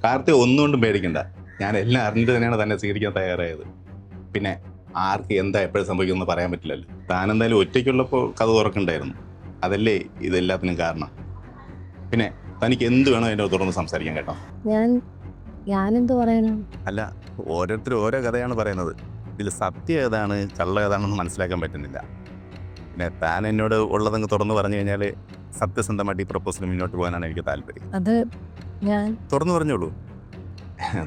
കാർത്തിക ഒന്നുകൊണ്ടും പേടിക്കണ്ട. ഞാൻ എല്ലാം അറിഞ്ഞിട്ട് തന്നെയാണ് തന്നെ സ്വീകരിക്കാൻ തയ്യാറായത്. പിന്നെ ആർക്ക് എന്താ എപ്പോഴും സംഭവിക്കുമെന്ന് പറയാൻ പറ്റില്ലല്ലോ. താനെന്തായാലും ഒറ്റയ്ക്കുള്ളപ്പോൾ കഥ തുറക്കണ്ടായിരുന്നു. അതല്ലേ ഇതെല്ലാത്തിനും കാരണം. പിന്നെ തനിക്ക് എന്ത് വേണോ അതിൻ്റെ തുറന്ന് സംസാരിക്കാൻ കേട്ടോ. ഞാനെന്ത് പറയാനാ? അല്ല, ഓരോരുത്തരും ഓരോ കഥയാണ് പറയുന്നത്. ഇതിൽ സത്യം ഏതാണ് കള്ള ഏതാണെന്ന് മനസ്സിലാക്കാൻ പറ്റുന്നില്ല. പിന്നെ താൻ എന്നോട് ഉള്ളതങ്ങ് തുറന്നു പറഞ്ഞു കഴിഞ്ഞാൽ സത്യസന്ധമായിട്ട് ഈ പ്രപ്പോസൽ മുന്നോട്ട് പോകാനാണ് എനിക്ക് താല്പര്യം. അത് ഞാൻ തുറന്നു പറഞ്ഞോളൂ.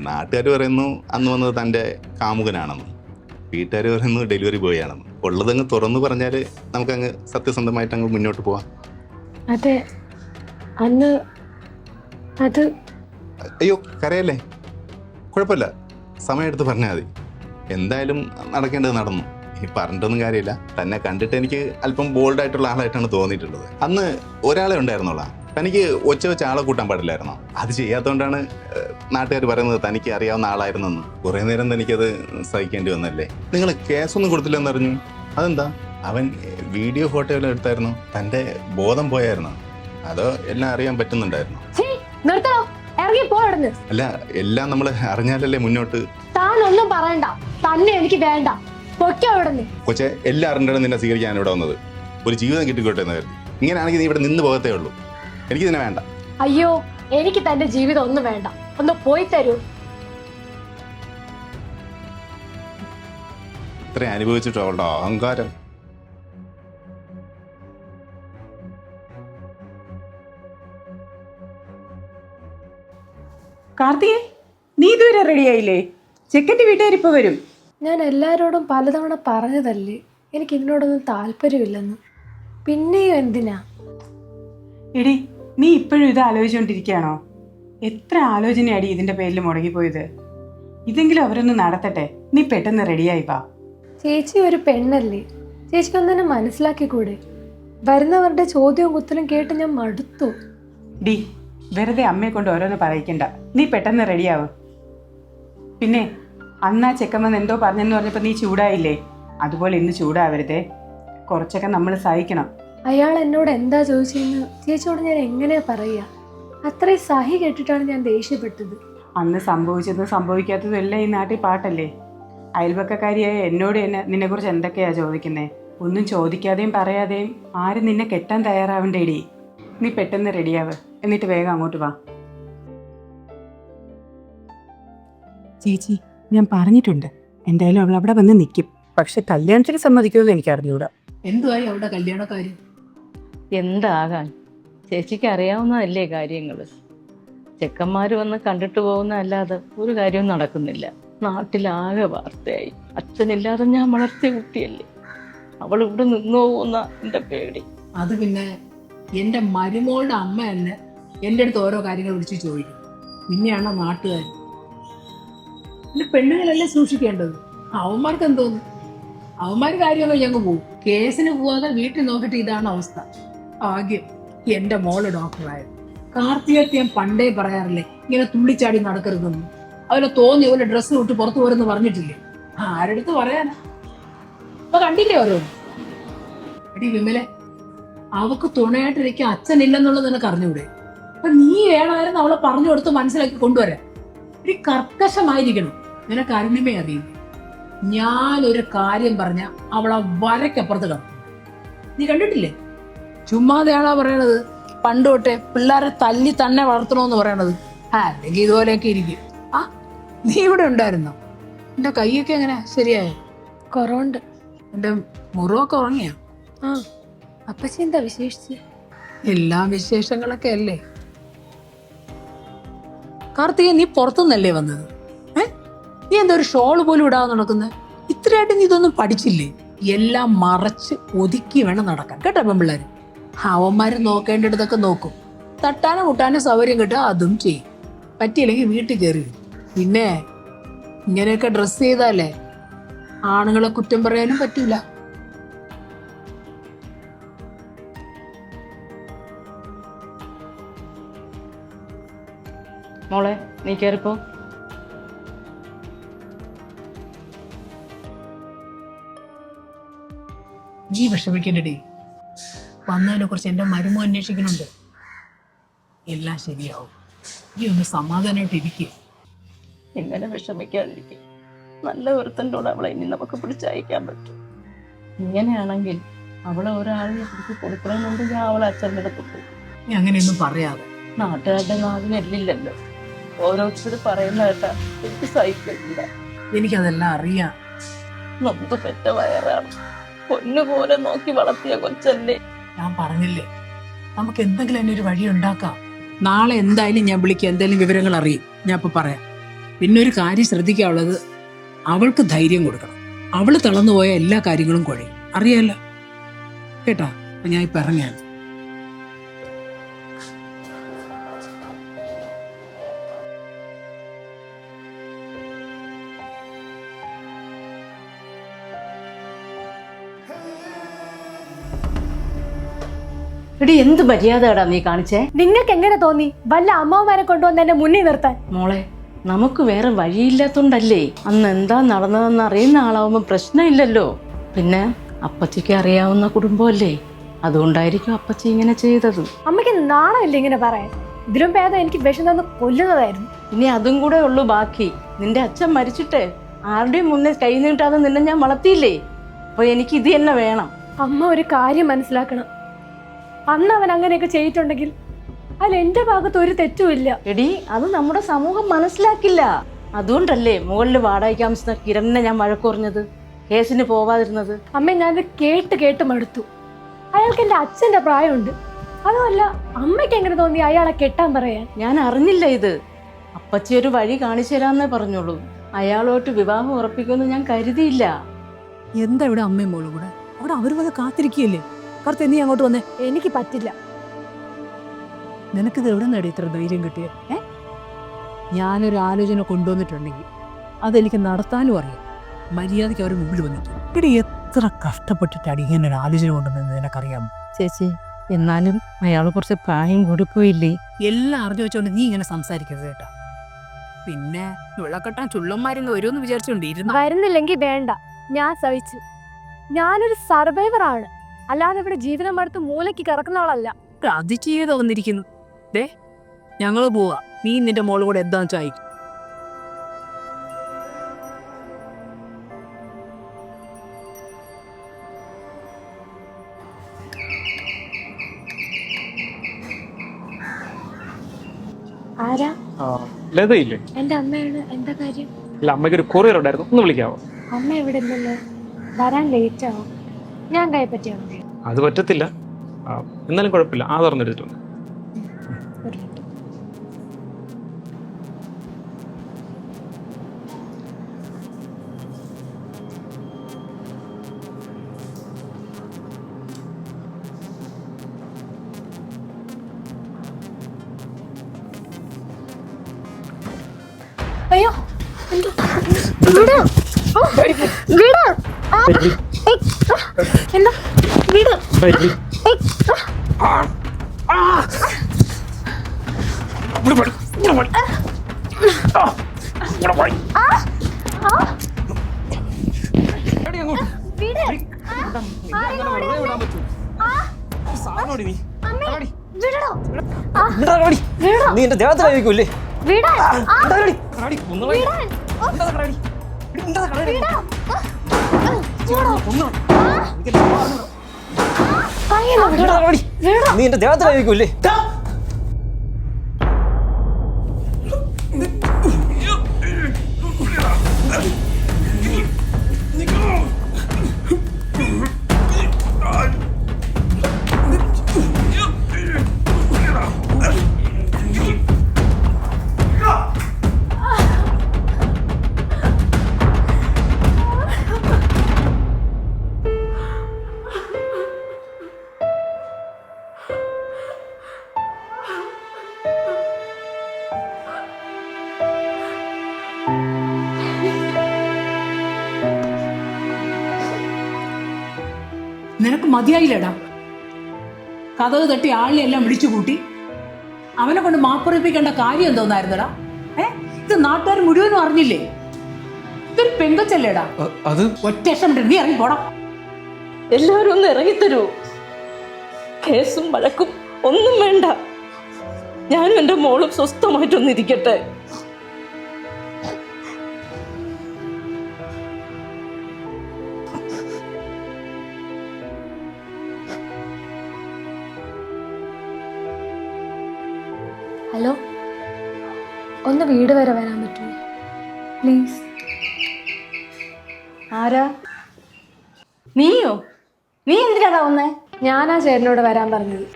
നാട്ടുകാർ പറയുന്നു അന്ന് വന്നത് തൻ്റെ കാമുകനാണെന്ന്, വീട്ടുകാർ പറയുന്നു ഡെലിവറി ബോയ് ആണെന്ന്. ഉള്ളതങ്ങ് തുറന്നു പറഞ്ഞാൽ നമുക്കങ്ങ് സത്യസന്ധമായിട്ട് അങ്ങ് മുന്നോട്ട് പോവാം. അതെ, അന്ന് അത് അയ്യോ കരയല്ലേ, കുഴപ്പമില്ല, സമയമെടുത്ത് പറഞ്ഞാൽ മതി. എന്തായാലും നടക്കേണ്ടത് നടന്നു. ഈ പറഞ്ഞിട്ടൊന്നും കാര്യമില്ല. തന്നെ കണ്ടിട്ട് എനിക്ക് അല്പം ബോൾഡായിട്ടുള്ള ആളായിട്ടാണ് തോന്നിയിട്ടുള്ളത്. അന്ന് ഒരാളെ ഉണ്ടായിരുന്നോളാം. തനിക്ക് ഒച്ച വെച്ച് ആളെ കൂട്ടാൻ പാടില്ലായിരുന്നോ? അത് ചെയ്യാത്തതുകൊണ്ടാണ് നാട്ടുകാർ പറയുന്നത് തനിക്ക് അറിയാവുന്ന ആളായിരുന്നെന്ന്. കുറേ നേരം തനിക്കത് സഹിക്കേണ്ടി വന്നല്ലേ. നിങ്ങൾ കേസൊന്നും കൊടുത്തില്ലെന്നറിഞ്ഞു. അതെന്താ? അവൻ വീഡിയോ ഫോട്ടോ എല്ലാം എടുത്തായിരുന്നു. തൻ്റെ ബോധം പോയായിരുന്നോ? അതോ എല്ലാം അറിയാൻ പറ്റുന്നുണ്ടായിരുന്നു? അല്ല, എല്ലാം നമ്മൾ അറിഞ്ഞാലല്ലേ മുന്നോട്ട്. താനൊന്നും പറയണ്ട, തന്നെ എനിക്ക് വേണ്ട. കൊച്ചെ, എല്ലാം അറിഞ്ഞിട്ടാണ് നിന്നെ സ്വീകരിക്കാൻ ഇവിടെ വന്നത്. ഒരു ജീവിതം കിട്ടിക്കോട്ടെ എന്ന് കരുതി. ഇങ്ങനെയാണെങ്കിൽ നീ ഇവിടെ നിന്ന് പോകത്തേ ഉള്ളൂ. എനിക്ക് നിന്നെ വേണ്ട. അയ്യോ, എനിക്ക് തന്റെ ജീവിതം ഒന്നും വേണ്ട. ഒന്ന് പോയി തരൂ. ഇത്രയും അനുഭവിച്ചിട്ടോ അവളുടെ അഹങ്കാരം. കാർത്തികേ, നീ ഇതുവരെ റെഡിയായില്ലേ? ചെക്കൻ്റെ വീട്ടുകാരിപ്പോൾ വരും. ഞാൻ എല്ലാവരോടും പലതവണ പറഞ്ഞതല്ലേ എനിക്ക് ഇതിനോടൊന്നും താല്പര്യമില്ലെന്ന്. പിന്നെയും എന്തിനാ? എടി, നീ ഇപ്പോഴും ഇത് ആലോചിച്ചുകൊണ്ടിരിക്കുകയാണോ? എത്ര ആലോചനയാടി ഇതിൻ്റെ പേരിൽ മുടങ്ങിപ്പോയത്. ഇതെങ്കിലും അവരൊന്ന് നടത്തട്ടെ. നീ പെട്ടെന്ന് റെഡിയായി വാ. ചേച്ചി ഒരു പെണ്ണല്ലേ, ചേച്ചിക്ക് ഒന്നെ മനസ്സിലാക്കിക്കൂടെ? വരുന്നവരുടെ ചോദ്യവും കുത്തലും കേട്ട് ഞാൻ മടുത്തു. ഡി, വെറുതെ അമ്മയെ കൊണ്ട് ഓരോന്ന് പറയിക്കണ്ട. നീ പെട്ടെന്ന് റെഡിയാവും. പിന്നെ അന്ന് ആ ചെക്കമ്മൻ എന്തോ പറഞ്ഞെന്ന് പറഞ്ഞപ്പോൾ നീ ചൂടായില്ലേ? അതുപോലെ ഇന്ന് ചൂടാവരുതേ. കുറച്ചൊക്കെ നമ്മൾ സഹിക്കണം. അയാൾ എന്നോട് എന്താ ചോദിച്ചെന്ന് ചേച്ചിയോട് ഞാൻ എങ്ങനെയാ പറയുക? അത്രയും സഹി കേട്ടിട്ടാണ് ഞാൻ ദേഷ്യപ്പെട്ടത്. അന്ന് സംഭവിച്ചതും സംഭവിക്കാത്തതും എല്ലാം ഈ നാട്ടിൽ പാട്ടല്ലേ. അയൽവക്കക്കാരിയായ എന്നോട് തന്നെ നിന്നെക്കുറിച്ച് എന്തൊക്കെയാ ചോദിക്കുന്നേ? ഒന്നും ചോദിക്കാതെയും പറയാതെയും ആരും നിന്നെ കെട്ടാൻ തയ്യാറാവണ്ടേടി. നീ പെട്ടെന്ന് റെഡിയാവ്, എന്നിട്ട് വേഗം അങ്ങോട്ട് വാ. ചേച്ചി, ഞാൻ പറഞ്ഞിട്ടുണ്ട്, എന്തായാലും അവൾ അവിടെ വന്ന് നിൽക്കും. പക്ഷെ കല്യാണത്തിന് സമ്മതിക്കുമെന്ന് എനിക്ക് അറിഞ്ഞൂടാ. എന്തുവായി അവിടെ കല്യാണക്കാര്യം? എന്താകാൻ, ചേച്ചിക്ക് അറിയാവുന്നതല്ലേ കാര്യങ്ങൾ. ചെക്കന്മാർ വന്ന് കണ്ടിട്ട് പോകുന്നതല്ലാതെ ഒരു കാര്യവും നടക്കുന്നില്ല. നാട്ടിലാകെ വാർത്തയായി. അച്ഛനില്ലാതെ ഞാൻ വളർത്തിയ കുട്ടിയല്ലേ, അവൾ ഇവിടെ നിന്നു പോകുന്ന എൻ്റെ പേടി. അത് പിന്നെ എൻ്റെ മരുമോളുടെ അമ്മ തന്നെ എൻ്റെ അടുത്ത് ഓരോ കാര്യങ്ങൾ വിളിച്ച് ചോദിക്കും. പിന്നെയാണോ നാട്ടുകാർ? പിന്നെ പെണ്ണുങ്ങളല്ലേ സൂക്ഷിക്കേണ്ടത്. അവന്മാർക്ക് എന്തോന്നു? അവന്മാർ കാര്യമൊക്കെ ഞങ്ങൾ പോകും. കേസിന് പോവാതെ വീട്ടിൽ നോക്കിയിട്ട് ഇതാണ് അവസ്ഥ. ഭാഗ്യം എൻ്റെ മോള് ഡോക്ടറായത്. കാർത്തികത്തെ ഞാൻ പണ്ടേ പറയാറില്ലേ ഇങ്ങനെ തുള്ളിച്ചാടി നടക്കരുതെന്ന്. അവരെ തോന്നി പോലെ ഡ്രസ്സ് വിട്ട് പുറത്തു പോരെന്ന് പറഞ്ഞിട്ടില്ലേ? ആരെടുത്ത് പറയാനാ? അപ്പൊ കണ്ടില്ലേ ഓരോന്ന്. എടി വിമലെ, അവക്ക് തുണയായിട്ടിരിക്കാൻ അച്ഛനില്ലെന്നുള്ളത് നിനക്ക് അറിഞ്ഞൂടെ? അപ്പൊ നീ വേണമായിരുന്നു അവളെ പറഞ്ഞു കൊടുത്ത് മനസ്സിലാക്കി കൊണ്ടുവരാൻ. ഒരു കർക്കശമായിരിക്കണം. നിനക്ക് അരുണിമേ അറിയില്ല. ഞാനൊരു കാര്യം പറഞ്ഞ അവളെ വരയ്ക്കപ്പുറത്ത് കിടക്കും. നീ കണ്ടിട്ടില്ലേ? ചുമ്മാതെയാണോ പറയണത്? പണ്ട് തൊട്ടേ പിള്ളേരെ തല്ലി തന്നെ വളർത്തണോന്ന് പറയണത്. അല്ലെങ്കിൽ ഇതുപോലെയൊക്കെ ഇരിക്കും. ആ, നീ ഇവിടെ ഉണ്ടായിരുന്നോ? എന്റെ കൈയൊക്കെ എങ്ങനെ ശരിയായോ? കുറവുണ്ട്. എന്റെ മുറിവൊക്കെ ഉറങ്ങിയോ? ആ, അപ്പച്ചി എന്താ വിശേഷിച്ച്? എല്ലാ വിശേഷങ്ങളൊക്കെ അല്ലേ. കാർത്തിക, നീ പുറത്തുനിന്നല്ലേ വന്നത്? നീ എന്താ ഒരു ഷോള് പോലും ഇടാതെ നടക്കുന്നത്? ഇത്രയായിട്ട് നീ ഇതൊന്നും പഠിച്ചില്ലേ? എല്ലാം മറച്ച് ഒതുക്കി വേണം നടക്കാൻ, കേട്ടോ പെൺപിള്ളേര്. അവന്മാര് നോക്കേണ്ടിടത്തൊക്കെ നോക്കും. തട്ടാനും മുട്ടാനും സൗകര്യം കിട്ടുക അതും ചെയ്യും. പറ്റിയില്ലെങ്കിൽ വീട്ടിൽ കയറി. പിന്നെ ഇങ്ങനെയൊക്കെ ഡ്രസ് ചെയ്താലേ ആണുങ്ങളെ കുറ്റം പറയാനും പറ്റൂല. മോളെ, നീ കയറിപ്പോ. നീ വിഷമിക്കണ്ടേ. വന്നതിനെ കുറിച്ച് എൻ്റെ മരുമോ അന്വേഷിക്കുന്നുണ്ട്. എല്ലാം ശരിയാവും. ഈ ഒന്ന് സമാധാനമായിട്ട് ഇരിക്കുക. എങ്ങനെ വിഷമിക്കാതിരിക്കും? നല്ല ഒരുത്തൻ്റെ കൂടെ അവളെ ഇനി നമുക്ക് പിടിച്ചയക്കാൻ പറ്റും. ഇങ്ങനെയാണെങ്കിൽ അവളെ ഒരാളിനെ പിടിച്ച് കൊടുക്കണമെന്നുണ്ട് ഞാൻ അവളെ അച്ഛൻ്റെ അടുത്ത് പോയി. നീ അങ്ങനെയൊന്നും പറയാതെ. നാട്ടുകാരുടെ നാടിനെല്ലില്ലല്ലോ. ഓരോരുത്തർ പറയുന്ന കേട്ടാ എനിക്ക് സഹിക്കില്ല. എനിക്കതെല്ലാം അറിയാം. നൊന്ത് പെറ്റ വയറാണ്. പൊന്നുപോലെ നോക്കി വളർത്തിയ കൊച്ചല്ലേ. ഞാൻ പറഞ്ഞില്ലേ, നമുക്ക് എന്തെങ്കിലും അതിനൊരു വഴി ഉണ്ടാക്കാം. നാളെ എന്തായാലും ഞാൻ വിളിക്കുക, എന്തെങ്കിലും വിവരങ്ങൾ അറിയും. ഞാൻ ഇപ്പൊ പറയാം. പിന്നെ ഒരു കാര്യം ശ്രദ്ധിക്കാനുള്ളത്, അവൾക്ക് ധൈര്യം കൊടുക്കണം. അവള് തളർന്നു പോയ എല്ലാ കാര്യങ്ങളും കുഴയും, അറിയാലോ കേട്ടാ. അപ്പൊ ഞാൻ ഇപ്പൊ ഇറങ്ങിയാണ്. എടി, എന്ത് മര്യാദയാടാ നീ കാണിച്ചേ? നിങ്ങൾക്ക് എങ്ങനെ തോന്നി വല്ല അമ്മമാരെ കൊണ്ടുവന്ന് എന്നെ മുന്നിൽ നിർത്താൻ? മോളെ, നമുക്ക് വേറെ വഴിയില്ലാത്തോണ്ടല്ലേ. അന്ന് എന്താ നടന്നതെന്ന് അറിയുന്ന ആളാവുമ്പോ പ്രശ്നമില്ലല്ലോ. പിന്നെ അപ്പച്ചിക്ക് അറിയാവുന്ന കുടുംബമല്ലേ, അതുകൊണ്ടായിരിക്കും അപ്പച്ചി ഇങ്ങനെ ചെയ്തത്. അമ്മയ്ക്ക് നാണമില്ല ഇങ്ങനെ പറയാൻ. ഇതിലും ഭേദം എനിക്ക് വിഷം കൊല്ലുന്നതായിരുന്നു. ഇനി അതും കൂടെ ഉള്ളു ബാക്കി. നിന്റെ അച്ഛൻ മരിച്ചിട്ട് ആരുടെയും മുന്നേ കൈ നീട്ടാതെ നിന്നെ ഞാൻ വളർത്തിയില്ലേ. അപ്പൊ എനിക്ക് ഇത് തന്നെ വേണം. അമ്മ ഒരു കാര്യം മനസ്സിലാക്കണം. അന്ന് അവൻ അങ്ങനെയൊക്കെ ചെയ്തിട്ടുണ്ടെങ്കിൽ അതിൽ എന്റെ ഭാഗത്ത് ഒരു തെറ്റുമില്ല. എടി, അത് നമ്മുടെ സമൂഹം മനസ്സിലാക്കില്ല. അതുകൊണ്ടല്ലേ മുകളിൽ വാടകയ്ക്ക് താമസിക്കുന്ന കിരണിനെ ഞാൻ വഴക്കുറഞ്ഞത്, കേസിന് പോവാതിരുന്നത്. അമ്മ ഞാനത് കേട്ട് മടുത്തു. അയാൾക്ക് എന്റെ അച്ഛന്റെ പ്രായമുണ്ട്. അതുമല്ല, അമ്മയ്ക്ക് എങ്ങനെ തോന്നി അയാളെ കെട്ടാൻ പറയാൻ? ഞാൻ അറിഞ്ഞില്ല ഇത്. അപ്പച്ചി ഒരു വഴി കാണിച്ചു തരാന്നേ പറഞ്ഞോളൂ. അയാളോട്ട് വിവാഹം ഉറപ്പിക്കുമെന്ന് ഞാൻ കരുതിയില്ല. എന്താ ഇവിടെ അമ്മയും മോളും കൂടെ? അവിടെ അവർ വന്ന് കാത്തിരിക്കുകയല്ലേ. കറുത്ത നീ അങ്ങോട്ട് വന്നേ. എനിക്ക് പറ്റില്ല. നിനക്കിത് എവിടെ നേടി ഇത്ര ധൈര്യം കിട്ടിയേ? ഞാനൊരു ആലോചന കൊണ്ടുവന്നിട്ടുണ്ടെങ്കിൽ അതെനിക്ക് നടത്താനും അറിയാം. മര്യാദയ്ക്ക് അവർ മുമ്പിൽ വന്നിട്ട് ഇവിടെ എത്ര കഷ്ടപ്പെട്ടിട്ടാണ് ഇങ്ങനെ ഒരു ആലോചന കൊണ്ടുവന്നത് നിനക്കറിയാമോ? ചേച്ചി, എന്നാലും അയാൾ കുറച്ച് പ്രായം കൊടുക്കുകയില്ലേ? എല്ലാം അറിഞ്ഞു വെച്ചോണ്ട് നീ ഇങ്ങനെ സംസാരിക്കരുത് കേട്ടാ. പിന്നെ വിളക്കെട്ടാൻ ചുള്ളന്മാരിന്ന് വരുമെന്ന് വിചാരിച്ചോണ്ടിരുന്നു. വരുന്നില്ലെങ്കിൽ വേണ്ട, ഞാൻ സഹിച്ചു. ഞാനൊരു സർവൈവർ ആണ്, അല്ലാതെ ഇവിടെ ജീവിതം അടുത്ത് മൂലയ്ക്ക് കിടക്കുന്നവളല്ല. അതിചെയ്ത് വന്നിരിക്കുന്നു. ദേ, ഞങ്ങള് പോവാ. നീ നിന്റെ മോള് കൂടെ എന്താന്ന് ചോദിക്കും. ആരാ? ലതയില്ലേ? എന്റെ അമ്മയാണ്. എന്താ കാര്യം? അല്ല, അമ്മയ്ക്ക് ഒരു കൊറിയർ ഉണ്ടായിരുന്നു, ഒന്ന് വിളിക്കാവോ? അമ്മ എവിടെ ഇല്ലല്ലോ. വരാൻ ലേറ്റ് ആവും. ഞാൻ കൈപ്പറ്റിയാ മതി. അത് പറ്റത്തില്ല. എന്നാലും കുഴപ്പമില്ല, ആ തുറന്നെടുത്തിട്ടുണ്ട്. അയ്യോ, എന്താ? വീട്. എന്താ വീട്? നീ എന്റെ ദേഹത്തിലായിരിക്കൂല്ലേ? നീ എന്റെ ദേഹത്തിലായിരിക്കൂല്ലേ? നിനക്ക് മതിയായില്ലടാ. കഥക് തട്ടി ആളിനെ എല്ലാം വിളിച്ചു കൂട്ടി അവനെ കൊണ്ട് മാപ്പുറപ്പിക്കേണ്ട കാര്യം എന്തോന്നായിരുന്നടാ? ഇത് നാട്ടുകാർ മുഴുവനും അറിഞ്ഞില്ലേ? ഇതൊരു പെങ്കൊച്ചല്ലേടാ. അത് ഒറ്റ നീ ഇറങ്ങി പോടാ. എല്ലാവരും ഒന്ന് ഇറങ്ങിത്തരൂ. കേസും വഴക്കും ഒന്നും വേണ്ട. ഞാനും എൻ്റെ മോളും സ്വസ്ഥമായിട്ടൊന്നിരിക്കട്ടെ. ഹലോ, ഒന്ന് വീട് വരെ വരാൻ പറ്റുമോ പ്ലീസ്? ആരാ? നീയോ? നീ എന്തിനാടാ വന്നേ? ഞാനാ ചേട്ടനോട് വരാൻ പറഞ്ഞത്.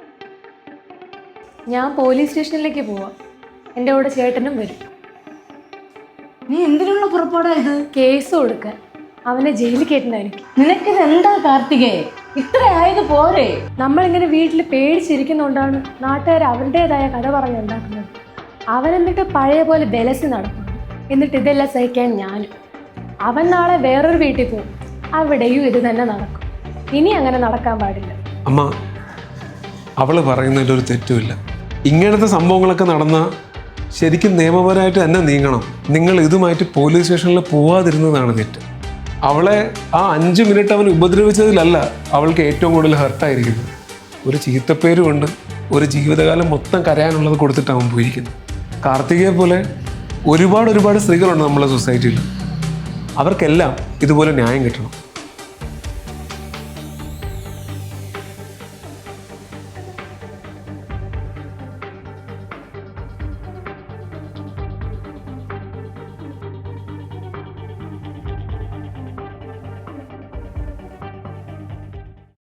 ഞാൻ പോലീസ് സ്റ്റേഷനിലേക്ക് പോവാം. എൻ്റെ കൂടെ ചേട്ടനും വരും. നീ എന്തിനുള്ള പുറപ്പാടാ ഇത്? കേസ് കൊടുക്കാൻ. അവനെ ജയിലിൽ കയറ്റുന്നതായിരിക്കും. നിനക്കിത് എന്താ കാർത്തികേ? ഇത്ര ആയത് പോരെ? നമ്മളിങ്ങനെ വീട്ടിൽ പേടിച്ചിരിക്കുന്നതുകൊണ്ടാണ് നാട്ടുകാർ അവരുടേതായ കഥ പറഞ്ഞുണ്ടാക്കുന്നത്. അവനെന്നിട്ട് പഴയ പോലെ ബലസി നടക്കുന്നു. എന്നിട്ട് ഇതെല്ലാം സഹിക്കാൻ ഞാനും. അവൻ നാളെ വേറൊരു വീട്ടിൽ പോകും. അവിടെയും ഇത് തന്നെ നടക്കും. ഇനി അങ്ങനെ നടക്കാൻ പാടില്ല. അമ്മ, അവള് പറയുന്നതിൽ ഒരു തെറ്റുമില്ല. ഇങ്ങനത്തെ സംഭവങ്ങളൊക്കെ നടന്നാൽ ശരിക്കും നിയമപരമായിട്ട് തന്നെ നീങ്ങണം. നിങ്ങൾ ഇതുമായിട്ട് പോലീസ് സ്റ്റേഷനിൽ പോവാതിരുന്നതാണ് തെറ്റ്. അവളെ ആ 5 മിനിറ്റ് അവൻ ഉപദ്രവിച്ചതിലല്ല അവൾക്ക് ഏറ്റവും കൂടുതൽ ഹർട്ടായിരിക്കുന്നത്. ഒരു ചീത്തപ്പേരും കൊണ്ട് ഒരു ജീവിതകാലം മൊത്തം കരയാനുള്ളത് കൊടുത്തിട്ട് അവൻ പോയിരിക്കുന്നത്. കാർത്തികയെ പോലെ ഒരുപാട് സ്ത്രീകളുണ്ട് നമ്മളെ സൊസൈറ്റിയിൽ. അവർക്കെല്ലാം ഇതുപോലെ ന്യായം കിട്ടണം.